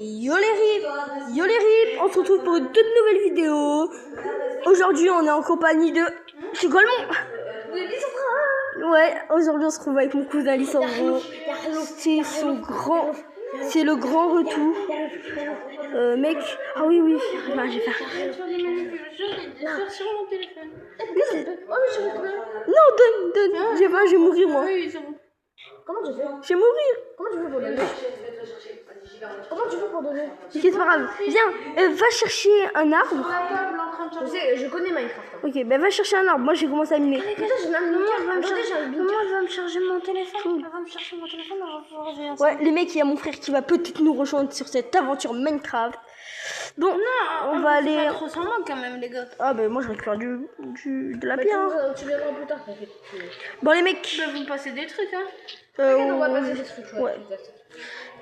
Yo les rips, on se retrouve pour une toute nouvelle vidéo. Aujourd'hui on est en compagnie de... C'est quoi le nom? Ouais, aujourd'hui on se retrouve avec mon cousin Lissandro. C'est son grand... C'est le grand retour. Mec... Ah oui, oui, bah, je vais faire... Sur mon téléphone. Non, donne. J'ai pas, je vais mourir moi. Comment tu fais? Je vais mourir. Comment tu fais pour donner? Comment tu fais pour donner? Ok, c'est pas grave. Viens, va chercher un arbre. Je connais Minecraft. Ok, ben va chercher un arbre. Moi j'ai commencé à miner. Moi, va me charger mon téléphone. Va me chercher mon téléphone, on va pouvoir jouer ensemble. Ouais, les mecs, il y a mon frère qui va peut-être nous rejoindre sur cette aventure Minecraft. Bon, Non, on va aller... pas trop sans moi quand même, les gars. Ah ben moi je récupère de la pierre. Hein. Tu verras plus tard. Bon les mecs. Vous me passez des trucs, hein. On va passer des trucs, ouais.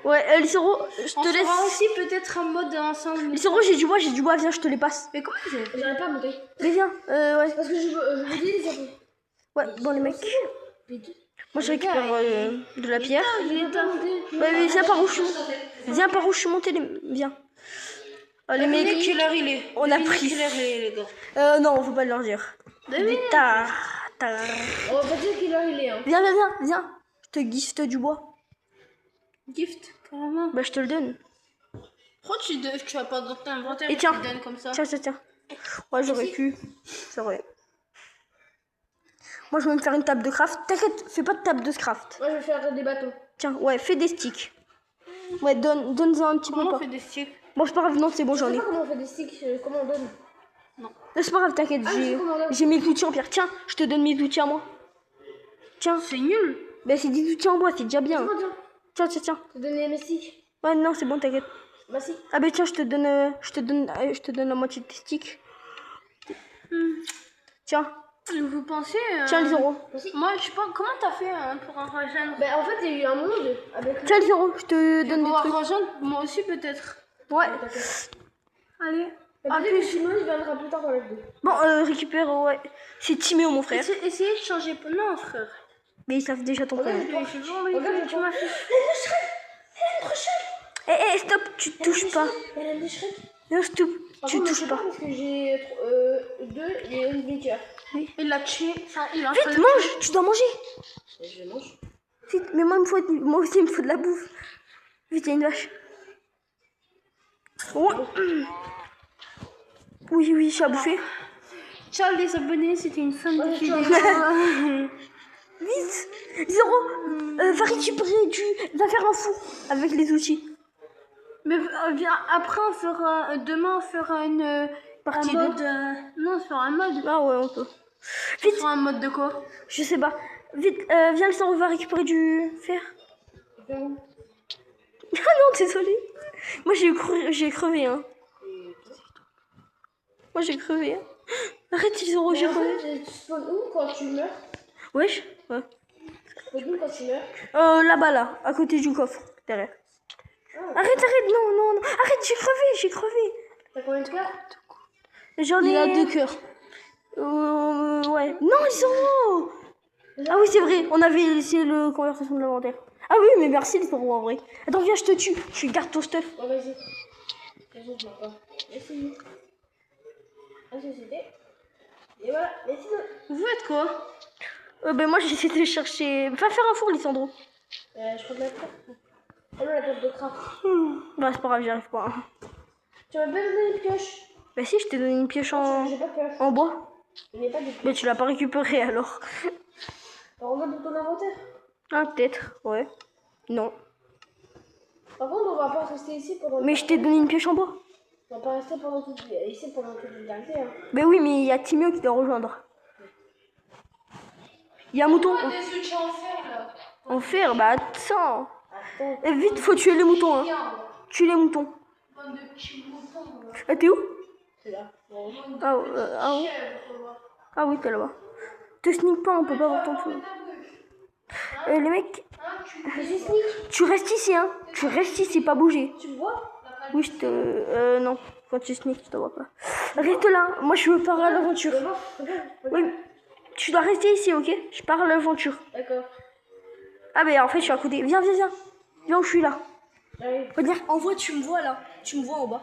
Ouais, Lissoro, je te laisse. On fera aussi peut-être un mode ensemble. Lissoro, j'ai du bois, viens, je te les passe. Mais comment tu fais? J'arrive pas à monter. Mais viens, ouais. Parce que je vous dis les amis. Ouais, bon les mecs. Moi je récupère de la pierre. Ouais, mais viens par où je suis monté, viens. Oh, les mecs, quelle heure il est? on a pris. Quelle heure il est, les gars? Non, faut pas leur dire. Tard. On va pas dire quelle heure il est, hein. Viens. Je te gifte du bois. Gift, carrément. Bah je te le donne. Pourquoi tu vas pas dans ton inventaire Et tiens, tu le donnes comme ça? tiens. Ouais, j'aurais pu. C'est vrai. Moi je vais me faire une table de craft. T'inquiète, fais pas de table de craft. Moi je vais faire des bateaux. Tiens, ouais, fais des sticks. Ouais, donne-en un petit peu. Comment on fait des sticks? Bon, c'est pas grave, non, c'est bon, j'en ai. Comment on fait des sticks? Comment on donne? Non, c'est pas grave, t'inquiète, j'ai mes outils en pierre. Tiens, je te donne mes outils à moi. Tiens. C'est nul. Ben, c'est des outils en bois, c'est déjà bien. Tiens. T'as donné mes sticks? Ouais, non, c'est bon, t'inquiète. Bah si. Ah ben tiens, je te donne la moitié de tes sticks. Tiens. Vous pensez... Tiens, les euros. Moi, je sais pas, comment t'as fait pour en rejoindre? Bah en fait, il y a eu un monde avec... Tiens, les euros, je te donne des pour trucs. rejoindre, moi aussi peut-être. Ouais. Allez. En plus, sinon, il viendra plus tard dans la vidéo. Bon, récupère, ouais. C'est Timéo, mon frère. Essayez de changer... Non, frère. Mais ils savent déjà ton prénom. Regarde, tu m'as fait... Eh, stop, tu touches pas. Elle a des Shrek. Non, stop, tu touches pas. Parce que j'ai 2 et une liqueur. Oui. Il l'a tué. Enfin, il a Vite, mange, tu dois manger. Je mange. Vite, mais moi aussi, il me faut de la bouffe. Vite, il y a une vache. Ouais. Oui, je suis à bouffer. Ciao les abonnés, c'était une fin de vidéo. Vite, Zéro, va récupérer va faire un four avec les outils. Mais viens, après on fera, demain on fera une Partie mode, non, on fera un mode. Ah ouais, on peut. On fera un mode de quoi? Je sais pas. Vite, viens le sang, on va récupérer du fer. Ah non, désolé. Moi j'ai crevé, hein. Moi j'ai crevé, hein. Arrête, ils ont j'ai crevé. Tu spawns où quand tu meurs? Wesh, ouais. Tu spawns où quand tu meurs? Là-bas, là, à côté du coffre, derrière. Arrête, non. Arrête, j'ai crevé. T'as combien de cœurs? J'en ai... Il a 2 cœurs. Ouais. Non, ils sont... Ah oui, c'est vrai, on avait laissé le conversation de l'inventaire. Ah oui, mais merci les euros en vrai. Attends, viens, je te tue. Je garde ton stuff. Oh, vas-y. Vas-y, je m'en pas. Merci. Société. Et voilà, merci. Vous faites quoi? Ben moi, j'essaie de chercher... Va faire un four, Lissandro. Je crois de la craft. Oh non, la table de craft. Bah, c'est pas grave, j'y arrive pas. Tu m'as pas donné une pioche? Bah si, je t'ai donné une pioche J'ai pas de pioche. en bois. Il n'y a pas de pioche. Mais tu l'as pas récupérée alors. Regarde dans ton inventaire. Ah, peut-être, ouais. Non. Par contre, on va pas rester ici pendant... Mais je t'ai donné une pioche en bois. On va pas rester ici pendant toute l'éternité. Hein. Ben oui, mais il y a Timéo qui doit rejoindre. Il y a un mouton. Des outils en fer, là. En fer, bah attends. Et vite, faut tuer les moutons. Hein. Tue les moutons. Ah, t'es où? C'est là. Ah oui, t'es là-bas. Te sneak pas, on peut pas voir ton feu. Les mecs, tu restes ici, hein. Tu restes ici, pas bouger. Tu me vois? Oui, je te... non, quand tu sneak, je te vois pas. Reste là, moi je veux partir à l'aventure. Oui, tu dois rester ici, ok? Je pars à l'aventure. D'accord. Ah ben en fait, je suis à côté. Viens où je suis là. Regarde, en voix, tu me vois là. Tu me vois en bas.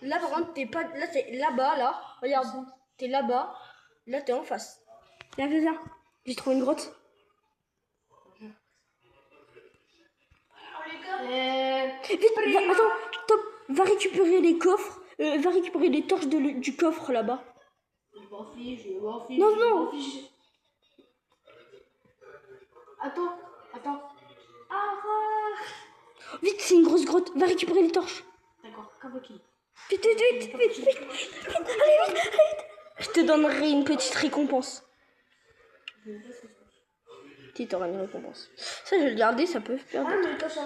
Là, par contre, t'es pas. Là, t'es là-bas, là. Regarde, t'es là-bas. Là, t'es en face. Viens, viens, viens. J'ai trouvé une grotte. Vite, attends, top. Va récupérer les coffres. Va récupérer les torches du coffre là-bas. Non, non. Attends. Vite, c'est une grosse grotte. Va récupérer les torches. D'accord, Kavaki. Vite. Allez, vite. Je te donnerai une petite récompense. Si t'auras une récompense. Ça, je vais le garder, ça peut faire. Ah, mais les torches,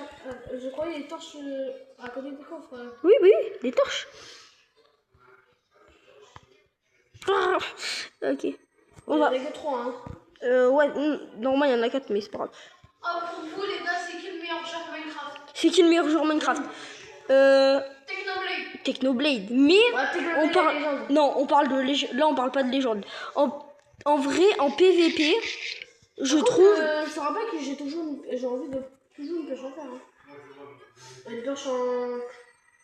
je croyais les torches à côté du coffre. Oui, les torches. Ah, ok. On va. Il y en a que 3, hein. Ouais, normalement, il y en a 4, mais c'est pas grave. Ah, pour vous, les gars, c'est qui le meilleur joueur Minecraft? C'est qui le meilleur joueur Minecraft? Technoblade. Mais on parle. Non, on parle de légende. Là, on parle pas de légende. En vrai, en PVP, je trouve. Je te rappelle que j'ai envie de toujours une pêche en fer. Hein. Une pêche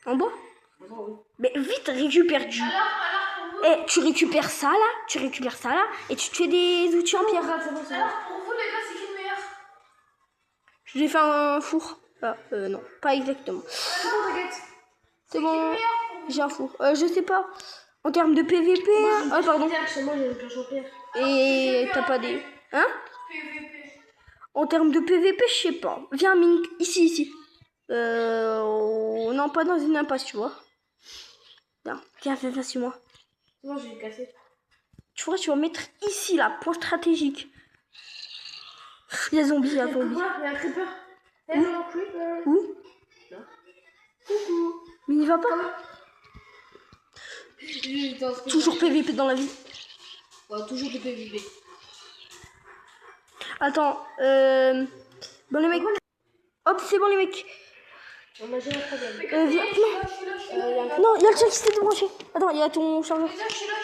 En bois? oui. Mais vite, récupère du. Alors, tu récupères ça là, et tu te fais des outils en pierre. Alors, pour vous, les gars, c'est qui le meilleur? Je vais faire un four. Ah, non, pas exactement. C'est bon, t'inquiète. C'est bon, j'ai un four. Je sais pas. En termes de PVP. Ah, pardon. Chez moi, j'ai une pêche en pierre. Et t'as pas des. Hein? PVP. En termes de PVP, je sais pas. Viens, Mink. Ici. Non, pas dans une impasse, tu vois. Non, viens, sur moi. Moi, j'ai cassé. Tu vois, tu vas mettre ici, là, point stratégique. Il y a zombie, il y a zombie. Il y a un creeper. Hello, creeper. Où? Là. Coucou. Mais il va pas. Toujours PVP dans la vie. Ouais, toujours du PVP. Attends, bon les mecs. Hop, c'est bon les mecs. On a jamais un problème. Viens. Non, il y a le chat qui s'est débranché. Attends, il y a ton chargeur. Je suis là.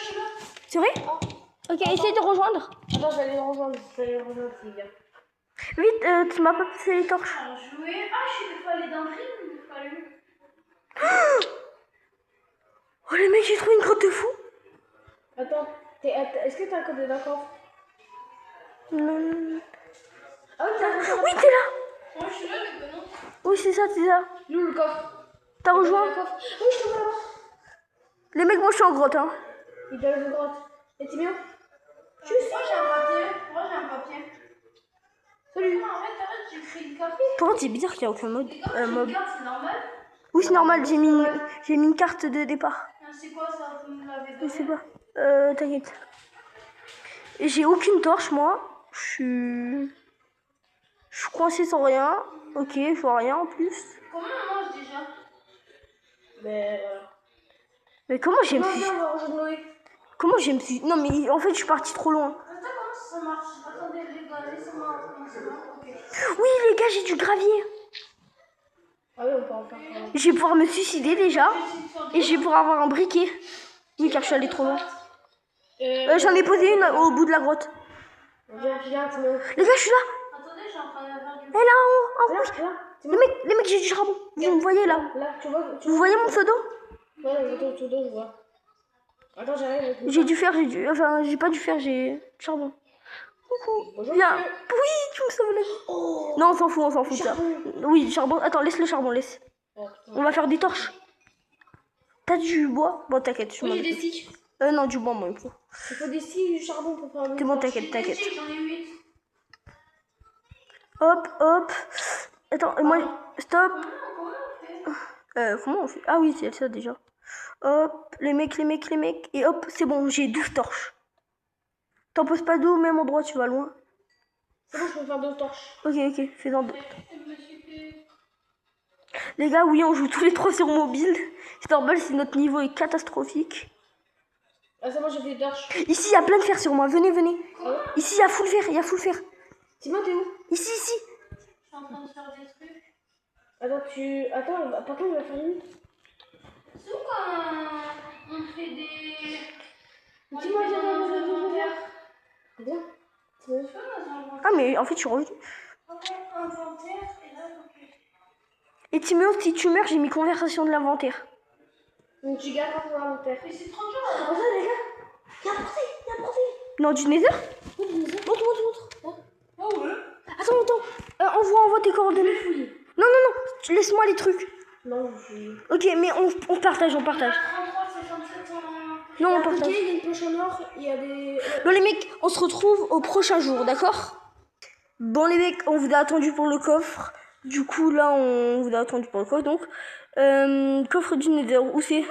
C'est vrai? Ok, essaye de rejoindre. Attends, je vais aller le rejoindre. S'il vient. Vite, tu m'as pas passé les torches. Alors, jouer. Ah, je suis allée dans le ring. Oh les mecs, j'ai trouvé une grotte de fou. Attends, est-ce que t'as un code de d'accord? Non. Ah oui, t'as Oui, t'es là. Moi, je suis là, mais non. Oui, c'est ça. Où le coffre? T'as rejoint? Le coffre. Oui, je te vois là-bas. Les mecs, moi je suis en grotte, hein. Il doit aller de droite. Et t'es bien? Juste. Moi, j'ai un papier. Salut. En fait, j'ai pris le café. Par contre, c'est bizarre qu'il n'y a aucun mob. C'est normal. Oui, c'est normal, j'ai mis une carte de départ. C'est quoi ça? Vous me l'avez Je donné? sais pas. T'inquiète. J'ai aucune torche, moi. Je suis coincé sans rien. Ok, je vois rien en plus. Comment on mange déjà? Mais voilà. Mais comment j'ai me suis... Comment j'ai me suis... Non, mais en fait, je suis partie trop loin. Attends, comment ça marche? Attendez, les gars, laissez-moi comment ça marche. Ok. Oui, les gars, j'ai du gravier. Ah oui, on peut en faire. Je vais pouvoir me suicider déjà. Et je vais pouvoir avoir un briquet. Oui, car je suis allée trop loin. J'en ai posé une au bout de la grotte. Viens, Les gars, je suis là. attendez, j'ai en train de faire du. Et là, en rouge. Les mecs, j'ai du charbon. Vous me voyez là? Là, tu vois. Vous voyez mon pseudo? Ouais, je vois. Attends, j'arrive. J'ai du fer, enfin, j'ai pas du fer, j'ai du charbon. Coucou. Bonjour, Viens. monsieur. Oui, tu me sauves la vie. Oh. Non, on s'en fout de ça. Oui, du charbon. Attends, laisse le charbon, laisse. Oh, On va faire des torches. T'as du bois? Bon, t'inquiète, je m'en oui, j'ai des occupe. sticks. Non, du bois, moi, il me faut. Il faut des sticks du charbon pour faire. C'est bon, t'inquiète. J'en ai 8. Hop. Attends, moi, stop. Comment on fait? Comment on fait? Ah oui, c'est ça déjà. Hop, les mecs. Et hop, c'est bon, j'ai 12 torches. T'en poses pas d'eau, même endroit, tu vas loin. C'est bon, je peux faire 2 torches. Ok, fais-en 2. Les gars, oui, on joue tous les 3 sur mobile. C'est normal si notre niveau est catastrophique. Ah, c'est bon, j'ai fait 2 torches. Ici, il y a plein de fer sur moi. Venez. Quoi? Ici, il y a full fer. Dis-moi, t'es où? Ici. Je suis en train de faire des trucs. Attends, par contre, il va faire une. C'est où quand on fait des. Dis-moi, viens. Ah, mais en fait, je suis revenu. Ok, inventaire, et là, ok. Et Timéo, si tu meurs, j'ai mis conversation de l'inventaire. Donc tu gardes pour l'inventaire. Mais c'est 30 jours. Oh, ça, les gars. Il y a un porté. Non, du Nether? Oui, du Nether. Montre. Ah ouais. Attends. Envoie tes coordonnées. Non. Laisse-moi les trucs. Non, je... Ok, mais on partage. 33, 67, Non, on partage. Il y a une poche en or, il y a des... Bon les mecs, on se retrouve au prochain jour, d'accord? Bon les mecs, on vous a attendu pour le coffre. Du coup là, on vous a attendu pour le coffre, donc. Coffre du Nether, où c'est?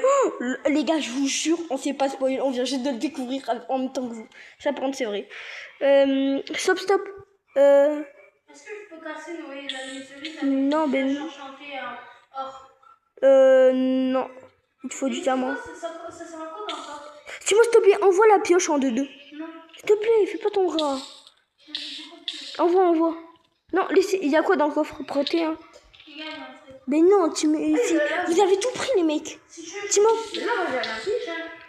Oh, les gars, je vous jure, on s'est pas spoilé, on vient juste de le découvrir en même temps que vous. Ça par contre, c'est vrai. Stop. Est-ce que je peux casser la météorite avec Non, ben... enchanté or? Non. Il te faut du diamant. Ça sert à quoi dans ça? Dis-moi s'il te plaît, envoie la pioche en 2-2. Non. S'il te plaît, fais pas ton gras. Envoie. Non, laissez. Il y a quoi dans le coffre? Prêtez, hein. Mais non, vous avez tout pris, les mecs. Timo.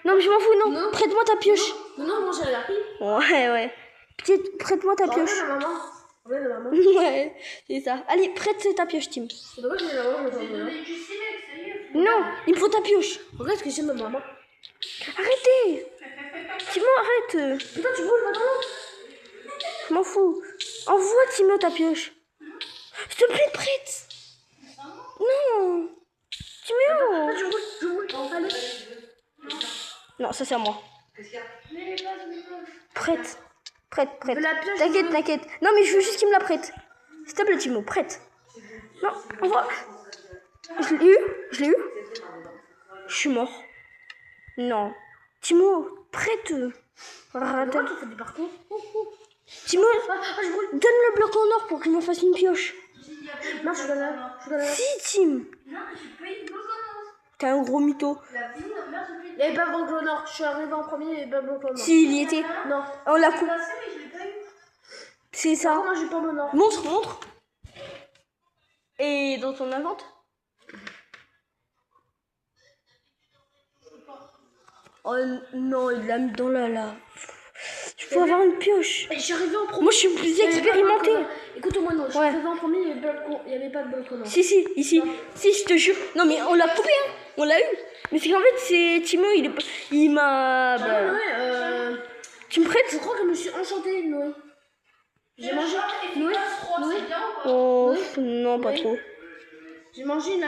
Non, mais je m'en fous, non. Prête-moi ta pioche. Non, moi j'ai la pris. Ouais. Peut-être, prête-moi ta pioche. Ouais, c'est ça. Allez, prête ta pioche, Tim. Non, il me faut ta pioche. Regarde ce que j'ai ma maman. Arrêtez. Timo, arrête. Putain, tu voles maintenant? Je m'en fous. Envoie Timo ta pioche. S'il te plaît, prête. Non. Timo. Je roule. Allez. Non, ça c'est à moi. Prête. T'inquiète. Non, mais je veux juste qu'il me la prête. S'il te plaît, Timo, prête. Non, envoie. Je l'ai eu. Je suis mort. Non. Timo, prête. Pourquoi tu fais des parcours? Timo, donne le bloc en or pour que je me fasse une pioche. Non, je suis là. Si, Tim. Non, j'ai pas eu de bloc en or. T'es un gros mytho. Il n'y avait pas de bloc en or. Je suis arrivé en premier, il n'y avait pas de bloc en or. Si, il y était. Non. On l'a coupé. C'est ça. Moi, j'ai pas mon or. Montre. Et dans ton invente? Oh non, il l'a mis dans la lave. Je peux avoir une pioche. Je suis arrivé en premier. Moi, je suis plus expérimenté. Écoute-moi, non. Je suis arrivé en premier, il n'y avait pas de bloc en or. Si, ici. Si, je te jure. Non, mais on l'a coupé, hein. On l'a eu. Mais c'est qu'en fait, c'est Timo, il m'a... Tu me prêtes? Je crois que je me suis enchantée, Noé. J'ai mangé. Noé. Oh, non, pas trop. J'ai mangé. Non,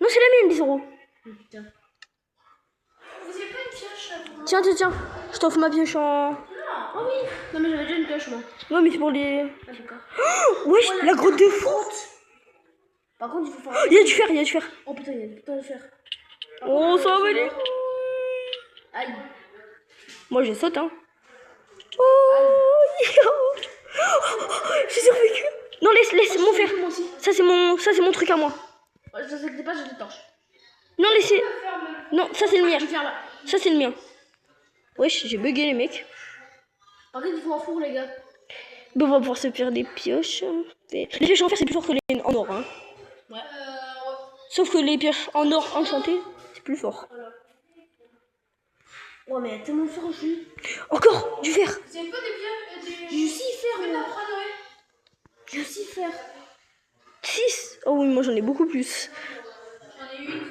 c'est la mienne, 10 €. Putain. Vous avez pas une pioche là pour moi? Tiens. Je t'offre ma pioche en... Oh oui. Non, mais j'avais déjà une pioche, moi. Ouais, mais c'est pour les... Ah, d'accord. Oh, wesh, la grotte de frotte. Par contre, il faut faire... Il y a du fer. Oh putain, il y a du putain de fer. Oh, ça va aller. Aïe. Moi, je saute, hein. Oh, j'ai survécu. Non, laisse mon fer. Moi aussi. Ça, c'est mon truc à moi. Je sais pas, j'ai des torches. Non, laissez. Non, ça, c'est le mien. Je vais faire là. Ça, c'est le mien. Wesh, j'ai bugué, les mecs. Par contre, il faut un four, les gars. Bon, on va pouvoir se faire des pioches. Les pioches en fer, c'est plus fort que les en or, hein. Ouais. Sauf que les pioches en or enchantées, c'est plus fort. Ouais, mais il y a tellement de fer au jus. Encore du fer. Vous avez pas des pioches? J'ai 6 fer, Faites moi. la croix Noé. J'ai 6 fer. 6. Oh oui, moi j'en ai beaucoup plus. J'en ai 8.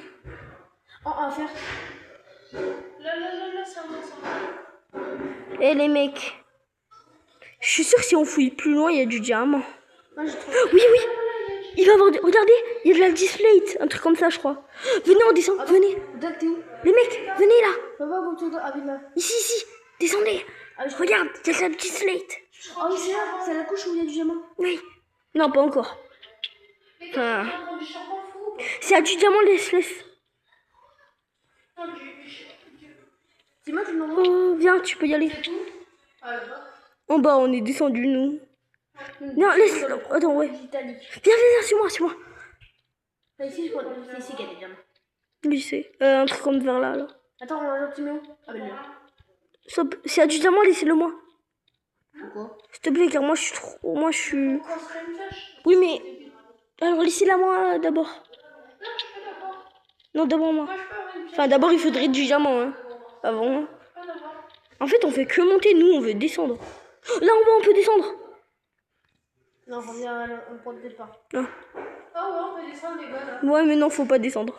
Oh, un fer. Là, c'est un bon. Eh les mecs. Je suis sûre que si on fouille plus loin, il y a du diamant. Moi, j'ai trop. Oui. Il va y avoir... Regardez, il y a de la displate. Un truc comme ça, je crois. Venez, on descend. Venez. Date, t'es où? Les mecs, venez là. Va voir où tu dois. Ah, oui, là. Ici. Descendez. Regarde, il y a de la displate. Ah, oui, c'est là. C'est la couche où il y a du diamant. Oui. Non, pas encore. Les gars, tu prends du charbon fou ou pas? C'est à du diamant, laisse. Non, Dis-moi, tu m'envoies. Oh, viens, tu peux y aller. Ah, là-bas. En bas, on est descendu, nous. Non, laisse. Attends, ouais. Italique. Viens, c'est moi. Là, ici, je crois. C'est ici qu'il y a des diamants. Oui, c'est. Un truc comme vers là. Attends, on a un petit mot. Ah, ben là. Stop. C'est à du diamant, laissez-le moi. Pourquoi? S'il te plaît, car moi, je suis trop. Moi, je suis. On construit une pioche? Oui, mais. Alors, laissez-la moi d'abord. Non, je peux d'abord. Non, d'abord moi. Moi, je peux avoir une pioche. Enfin, d'abord, il faudrait du diamant, hein. Avant. Je peux d'abord. En fait, on fait que monter, nous, on veut descendre. Là, en bas, on peut descendre. Non, on prend peut-être pas. Non. Ah ouais, on peut descendre les gars là. Ouais, mais non, faut pas descendre.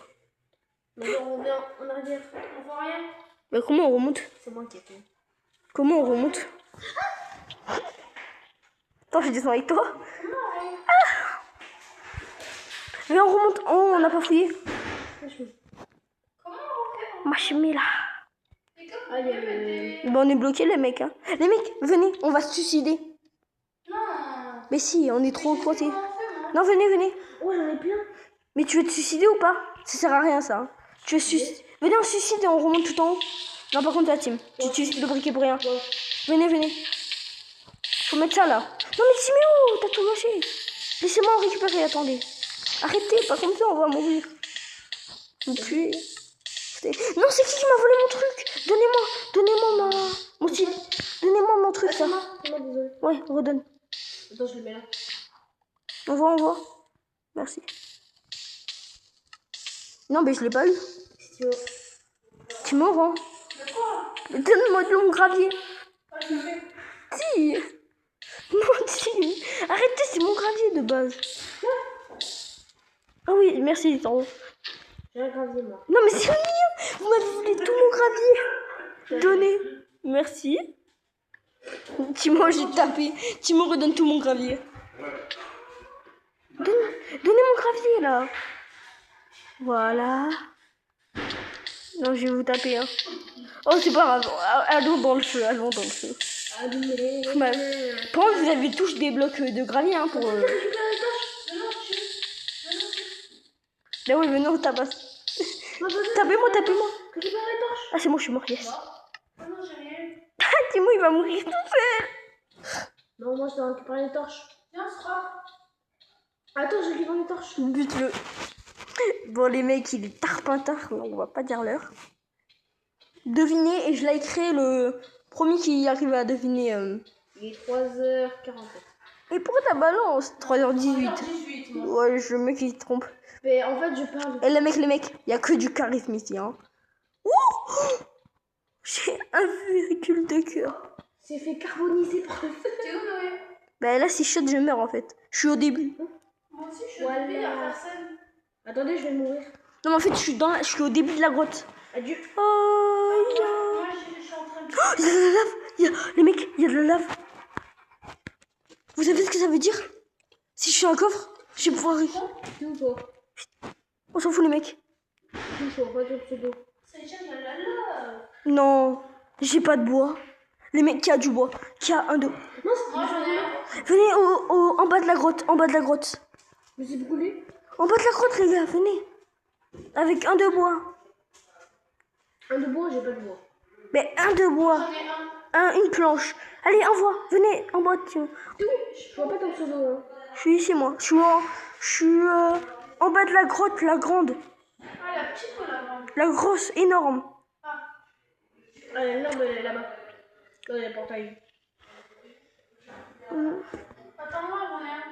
Mais on revient en arrière. On voit rien. Bah, comment on remonte? C'est moi qui ai fait. Comment on remonte? Attends, je descends avec toi. Mais on remonte. Oh, on n'a pas fouillé. Comment on fait? Ma chemin là. Les gars, Ah, il y a le... Bah, on est bloqués, les mecs. Hein. Les mecs, venez, on va se suicider. Non. Mais si, on est trop coincés. Comment on fait, moi? Non, venez, venez. Oh, j'en ai plein. Mais tu veux te suicider ou pas? Ça sert à rien, ça. Hein. Tu veux suicider? Venez, on se suicide et on remonte tout en haut. Non, par contre, la team. Tu te suicides le briquet pour rien. Ouais. Venez, venez. Faut mettre ça là. Non, mais Timéo, t'as tout lâché. Laissez-moi en récupérer, attendez. Arrêtez, pas comme ça, on va mourir. Vous puez. Non, c'est qui m'a volé mon truc? Donnez-moi mon style. Donnez-moi mon truc, ça. C'est moi, désolé. Ouais, redonne. Attends, je le mets là. On voit. Merci. Non, mais je l'ai pas eu. Si tu veux. Tu me rends. De quoi? Donne-moi de mon gravier. Ah, je le fais. Si. Non, si. Arrêtez, c'est mon gravier de base. Ah oui, merci, Litoro. J'ai un gravier, moi. Non, mais c'est mignon. Vous m'avez volé tout mon gravier. Donnez. Merci. Timo, j'ai tapé. Timo redonne tout mon gravier. Donnez mon gravier, là. Voilà. Non, je vais vous taper, hein. Oh, c'est pas grave. Allons dans le feu, allons dans le feu. Allumez. Par contre, vous avez tous des blocs de gravier, hein, pour... Là, oui, venez, on tabasse. Tapez-moi. Récupère la torche. Ah, c'est moi, je suis mort, yes. Ah non, j'ai rien. Ah, Timo, il va mourir tout seul. Non, moi, je dois récupérer les torches. Viens, on se croit. Attends, je récupère les torches. Bute-le. Bon, les mecs, il est tard, donc on va pas dire l'heure. Devinez, et je likerai le premier qui arrive à deviner. Il est 3h40. Et pourquoi ta balance 3h18. 18, moi. Ouais, le mec il se trompe. Mais en fait, je parle. Et les mecs, il y a que du charisme ici, hein. Ouh, j'ai un virgule de cœur. C'est fait carboniser par le feu. T'es où, Noé? Bah là, si je saute, je meurs en fait. Je suis au début. Moi aussi, je suis Voilà. au début, y'a personne. Attendez, je vais mourir. Non, mais en fait, je suis au début de la grotte. Adieu. Oh, Moi, je suis en train de... il y a de la lave. Les mecs, il y a de la lave. Vous savez ce que ça veut dire? Si je suis un coffre, je vais pouvoir... T'es où, toi? On s'en fout, les mecs. Je suis en pas de pseudo. C'est déjà de la lave. Non, j'ai pas de bois. Les mecs, qui a du bois? Qui a un, deux. Non, c'est Moi, j'en ai un. Venez en bas de la grotte, Mais c'est brûlé. En bas de la grotte, les gars, venez. Avec un de bois. Un de bois, j'ai pas de bois. Mais un de bois. J'en ai un. Une planche. Allez, envoie. Venez, en bas, tiens. T'es où? Je vois pas ton pseudo, hein. Je suis ici, moi. Je suis en bas de la grotte, la grande. Ah, la petite ou la grande? La grosse, énorme. Ah. Ah, l'herbe, elle est là-bas. Dans le portail. Attends-moi, j'en ai un.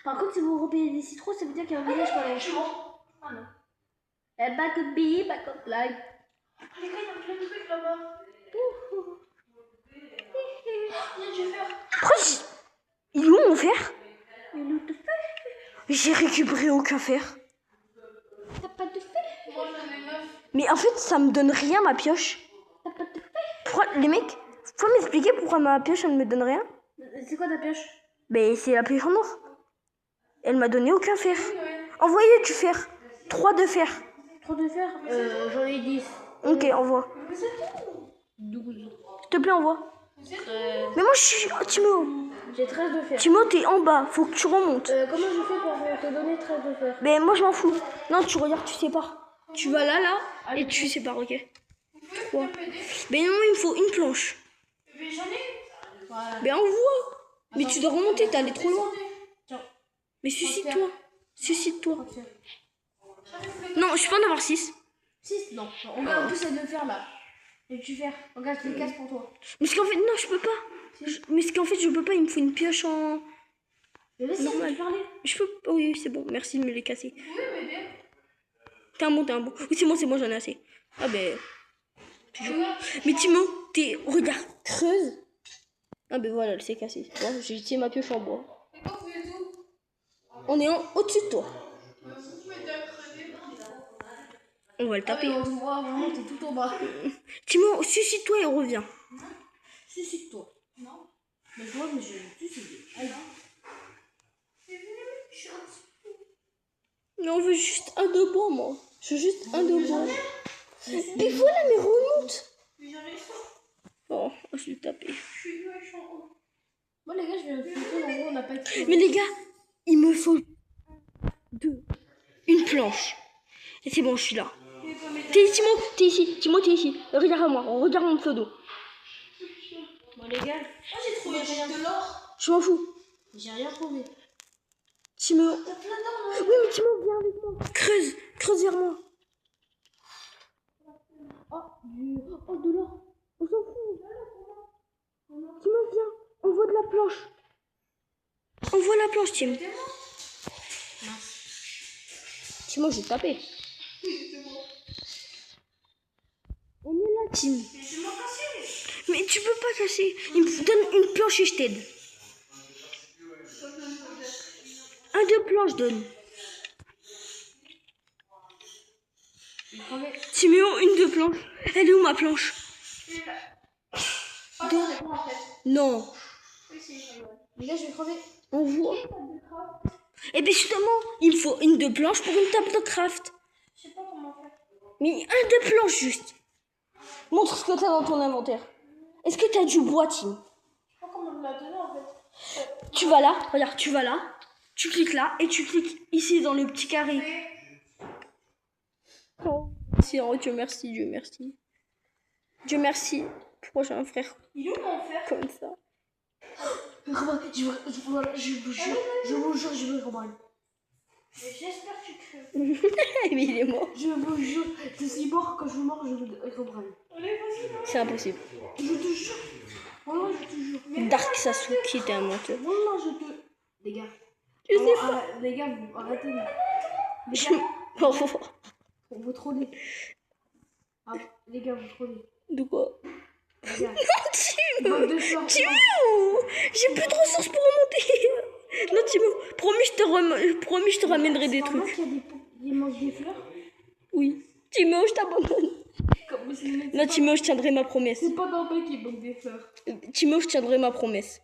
Par contre, si vous repayez des citrons, ça veut dire qu'il y a un village par là. Je suis mort. Ah non. Eh, back up B, back up live. Les gars, il y a plein de trucs là-bas. Viens, je vais faire. Pourquoi il est où mon fer? J'ai récupéré aucun fer. T'as pas de fer? Moi, j'en ai 9. Mais en fait, ça me donne rien, ma pioche. T'as pas de fer? Pourquoi, les mecs, vous pouvez m'expliquer pourquoi ma pioche, elle ne me donne rien? C'est quoi ta pioche? Ben, c'est la pioche en or. Elle m'a donné aucun fer. Ouais. Envoyez du fer. 3 de fer. 3 de fer? J'en ai 10. Ok, envoie. Vous êtes où? 12. S'il te plaît, envoie. Vous êtes où? Mais moi, je suis... Oh, Timo. J'ai 13 de fer. Timo, t'es en bas. Faut que tu remontes. Comment je fais pour te donner 13 de fer? Mais moi, je m'en fous. Non, tu regardes, tu sépares. Tu vas là, et tu sépares, ok? Vous pouvez m'aider? Ben non, il me faut une planche. Mais j'en ai. Voilà. Ben envoie. Mais tu dois remonter, t'es allé trop loin. Tiens. Mais suicide-toi. Suicide-toi. J'arrive Non, je peux en avoir 6. 6? Non. Regarde, en plus, elle de fer là. Et tu fer. Regarde, je les casse pour toi. Mais ce qu'en fait, non, je peux pas. Mais ce qu'en fait, je peux pas. Il me faut une pioche en... Mais vas-y, Normal. tu parler. Je peux... Oh, oui, c'est bon. Merci de me les casser. Vous pouvez m'aider? T'es un bon. Oui, c'est moi, j'en ai assez. Ah ben... Regarde. Mais Timo, regarde, creuse. Ah ben voilà, elle s'est cassée. Bon, j'ai utilisé ma pioche en bois. Et quand vous On est au-dessus de toi. On va le taper. On voit vraiment, t'es tout en bas. Timo, suicide-toi et reviens. Suicide-toi. Non. Mais moi, je vais me suicider. Allez. Mais on veut juste un de bois, moi. Je veux juste un de bois. Mais voilà, mais remonte. Mais j'en ai ça. Oh, je vais taper. Je suis vachement haut. Bon, les gars, je viens de filmer. En gros, on n'a pas de. Mais les gars, il me faut une planche. Et c'est bon, je suis là. T'es ici, Timo, t'es ici. Timo, t'es ici. Regarde-moi, regarde mon pseudo. Bon, les gars, Moi j'ai trouvé de l'or. Je m'en fous. j'ai rien trouvé. Timo. T'as plein d'or, non? Oui, mais Timo, viens avec moi. Creuse vers moi. Oh, de l'or. On s'en fout. Timo, viens. On voit de la planche. On voit la planche, Timo. Timo, j'ai tapé. On est là, Tim. Mais c'est moi cassé. Mais tu peux pas casser. Il me donne une planche et je t'aide. Un de planche, donne. Timéo, une de planche. Elle est où ma planche? Ah, j'en ai pas en fait. Non. Oui, si, je vois. Les gars, je vais crever. On voit. Et bien justement, il me faut une de planche pour une table de craft. Je sais pas comment faire. Mais un de planche juste. Montre ce que t'as dans ton inventaire. Est-ce que t'as du bois, Tim? Je sais pas comment me la donner en fait. Tu vas là, regarde, tu vas là. Tu cliques là et tu cliques ici dans le petit carré. Oh, merci, oh, Dieu merci, Dieu merci. Dieu merci. Pourquoi j'ai un frère Il est où mon fer? comme ça? Je vous jure, je vais reprendre. Mais j'espère que tu crèves. Mais il est mort. Je vous jure, je suis mort. Quand je suis mort, je vais reprendre. Allez, vas-y. C'est impossible. Je te jure. Wallah, je te jure. Dark Sasuke était un menteur. Wallah, je te. Les gars. Je sais pas. pas. Les gars, vous arrêtez. Les Je- gars, Oh, vous trollez. Ah, les gars, vous trollez. de quoi? Les gars. Timo, Bande de sorts. Timo, j'ai plus de ressources pour remonter. Non, Timo, promis, je te ramènerai des C'est normal trucs. qu'il y a il manque des fleurs. Oui. Timo, je t'abandonne. Comme c'est Non, Timo, je tiendrai ma promesse. c'est pas normal qu'il manque des fleurs. Timo, je tiendrai ma promesse.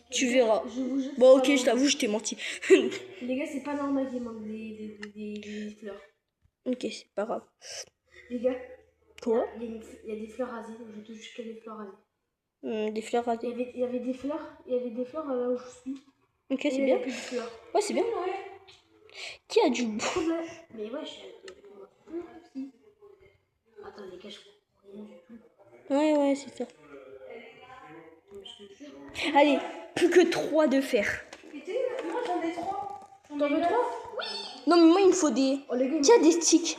Tu verras. Je vous jure. Bon, c'est ok, pas je t'avoue, je t'ai menti. normal. Les gars, c'est pas normal qu'il manque des fleurs. Ok, c'est pas grave. Les gars, Quoi? il y a des fleurs rasées. Je te jure qu'il y a des fleurs rasées. Des fleurs rasées. Il y avait des fleurs là où je suis. Ok, Et c'est il y bien. a plus de fleurs. Ouais, c'est bien. Qui a du bois? Mais wesh, il y avait aussi. Attends, les gars, je comprends rien du tout. Ouais, c'est ça. Mais je te jure. Allez, plus que 3 de fer. Moi j'en ai 3. T'en veux 3? Non, mais moi, il me faut des... Oh, les gars, Tiens, des sticks.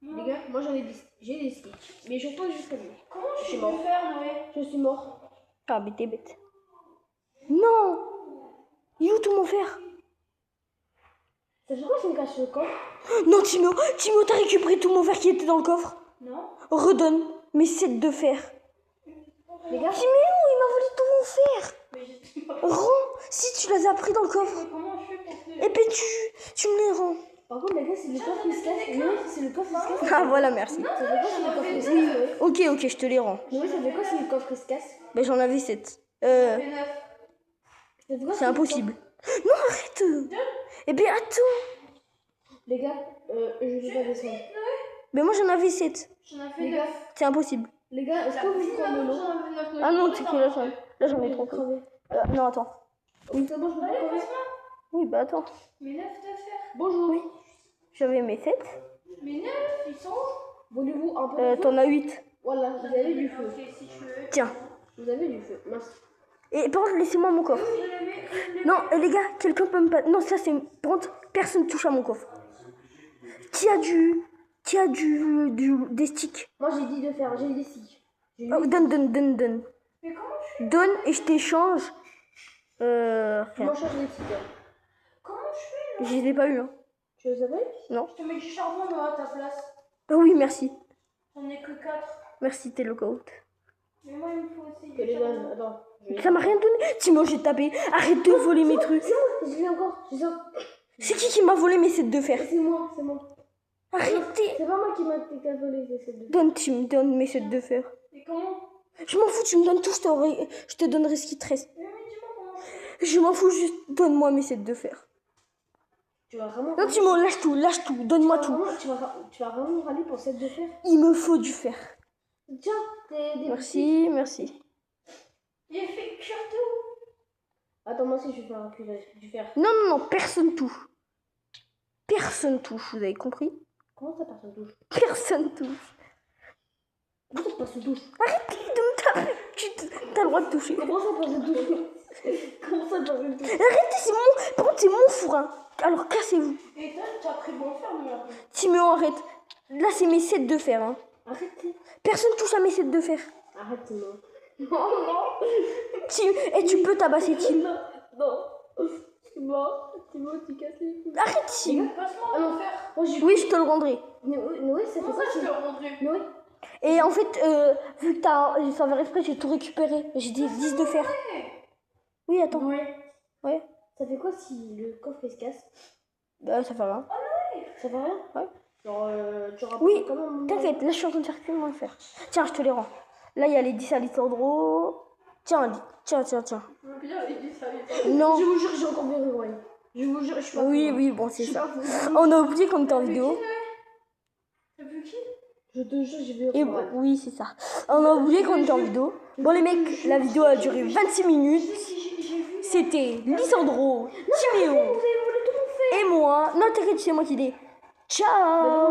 les gars, moi j'ai des sticks. Mais je pense jusqu'à lui. Comment Je je suis peux mort. faire, Noé? Je suis mort. Ah, mais t'es bête. Non! Il est où tout mon fer? Ça fait quoi si on cache le coffre? Non, Timo, t'as récupéré tout mon fer qui était dans le coffre. Non. Redonne mes 7 de fer. Les gars, Timo, il m'a volé tout mon fer. Mais j'étais pas. Rends, si tu les as pris dans le coffre. Comment je fais pour te. Et puis tu me les rends. par contre, les gars, c'est le coffre qui se casse. Non, c'est le coffre qui se casse. Ah, voilà, merci. Ça fait quoi si le coffre qui se casse? Ok, je te les rends. Mais oui, ça fait quoi si le coffre qui se casse? Ben, j'en avais 7. Fais 9. Ça fait quoi si C'est le impossible. Non, arrête. Eh bien, attends. coffre- Les gars, je vais pas descendre. Ben, moi, j'en avais 7. J'en ai fait Les 9. gars, C'est impossible. les gars, est-ce que vous prenez l'eau? J'en avais 9. Ah non, c'est que là, j'en ai trop. crevé. Non, attends. Oui, c'est bon, je peux pas crever. Oui, bah attends. Mais 9 de fer. Bonjour. J'avais mes 7. Mais 9, ils sont où? Voulez-vous un peu de feu? T'en as 8. Voilà, vous avez du feu. Ok, si tu veux. Tiens. Vous avez du feu. Merci. Et par contre, laissez-moi mon coffre. Je le mets. Non, les gars, quelqu'un peut me pas. Non, ça c'est. Par contre, personne touche à mon coffre. Qui a des sticks? Moi, j'ai dit de faire, j'ai des sticks. J'ai Oh, donne. Mais comment je fais? Donne et je t'échange. Moi, Rien. je change des sticks. Comment je fais? Je les ai pas eu, hein. Tu les avais? Non. Je te mets du charbon, Noah, à ta place. Ah oui, merci. J'en ai que 4. Merci, t'es lookout. Mais moi, il me faut aussi Que du les charbon. donne. Attends. Ça m'a rien donné. Timo, j'ai tapé. Arrête de voler mes trucs. C'est moi, je l'ai encore. Je sens. C'est qui m'a volé mes sets de fer? C'est moi, c'est moi. Arrêtez. C'est pas moi qui m'a volé les essais de. Donne, tu me donnes mes sets de fer. Et comment? Je m'en fous, tu me donnes tout, je te donnerai ce qui te reste. Mais dis-moi comment je fais. Je m'en fous, juste donne-moi mes sets de fer. Tu vas vraiment. Non, Timo, lâche tout, donne-moi tout. Tu vas vraiment râler pour cette de fer. Il me faut du fer. Tiens, des. Merci, merci. J'ai fait cuire tout. Attends, moi aussi je vais faire du fer. Non, personne touche. Personne touche, vous avez compris? Comment ça personne touche? Personne touche. Comment ça personne touche? Arrête de me taper. T'as le droit de toucher. Comment ça personne touche? Comment ça personne touche? Arrêtez, c'est mon... Par contre, c'est mon four, hein. Alors cassez-vous. Et toi, tu as pris bon fer, mais après. Timo, arrête. Là, c'est mes sets de fer, hein. Arrêtez. Personne touche à mes sets de fer. Arrête, non. Tim, et tu peux tabasser Tim. Non. Timo, tu casses les couilles. Arrête, Tim. Passe-moi Ah non. mon fer. Moi j'ai. Oui, je te le rendrai. Noé, ça fait Comment quoi ça, je tu. te le rendrai? Noé. Et en fait, vu que j'ai fait exprès, j'ai tout récupéré. J'ai des 10 de fer. Oui, attends. Noé. Ouais. Ça fait quoi si le coffre il se casse? Bah, ça fait rien. Ça fait rien? Ouais. Genre, tu rapportes Oui, quand même. t'inquiète, là, je suis en train de faire que moins fer. Tiens, je te les rends. Là, il y a les 10 à Lisandro. Tiens. Je veux bien les dire ça. Non. Je vous jure, j'ai encore vu Roy. Je vous jure, je suis pas. Oui, bon, c'est Je suis ça. pas fou. On a oublié qu'on était en vidéo. T'as vu qui? Je te jure, j'ai vu Et Roy. oui, c'est ça. On a oublié qu'on était en vidéo. Bon, les mecs, la vidéo a duré 26 minutes. J'ai vu. C'était Lisandro, Timéo et moi. Non, t'inquiète, c'est moi qui l'ai. Ciao.